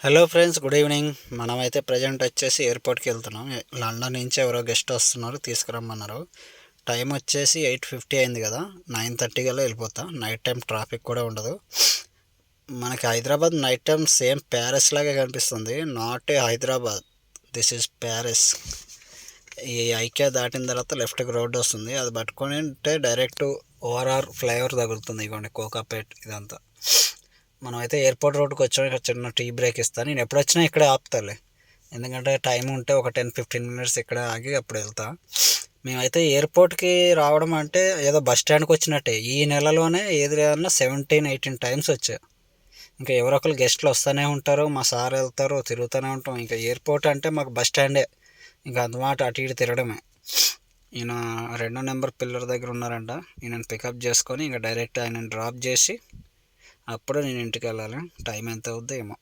Hello friends, good evening. మనమైతే present వచ్చేసి ఎయిర్పోర్ట్కి వెళ్తున్నాం. లండన్ నుంచి ఎవరో గెస్ట్ వస్తున్నారు, తీసుకురమ్మన్నారు. టైం వచ్చేసి 8:50 అయింది కదా. 9:30 కల్లా వెళ్ళిపోతా. నైట్ టైం ట్రాఫిక్ కూడా ఉండదు. మనకి Hyderabad night time same Paris లాగే కనిపిస్తుంది. Not a Hyderabad, this is Paris. ఈ ఐక్యా దాటిన తర్వాత లెఫ్ట్కి రోడ్డు వస్తుంది, అది పట్టుకొని ఉంటే డైరెక్ట్ ఓఆర్ఆర్ ఫ్లైఓవర్ తగులుతుంది. ఇదిగోండి కోకాపేట్ ఇదంతా. మనం అయితే ఎయిర్పోర్ట్ రోడ్కి వచ్చాం. ఇక్కడ చిన్న టీ బ్రేక్ ఇస్తాను. నేను ఎప్పుడు వచ్చినా ఇక్కడే ఆపుతాలే, ఎందుకంటే టైం ఉంటే ఒక 10-15 మినిట్స్ ఇక్కడ ఆగి అప్పుడు వెళ్తా. మేమైతే ఎయిర్పోర్ట్కి రావడం అంటే ఏదో బస్ స్టాండ్కి వచ్చినట్టే. ఈ నెలలోనే ఏది లేదన్నా 17-18 టైమ్స్ వచ్చా. ఇంకా ఎవరొకరు గెస్ట్లు వస్తూనే ఉంటారు, మా సార్ వెళ్తారు, తిరుగుతూనే ఉంటాం. ఇంకా ఎయిర్పోర్ట్ అంటే మాకు బస్ స్టాండే. ఇంకా అందుమాట అటు ఇటు తిరగడమే. ఈయన 2 నెంబర్ పిల్లర్ దగ్గర ఉన్నారంట. ఈయనను పికప్ చేసుకొని ఇంకా డైరెక్ట్ ఆయనను డ్రాప్ చేసి అప్పుడు నేను ఇంటికి వెళ్ళాలి. టైం ఎంత అవుద్దో ఏమో.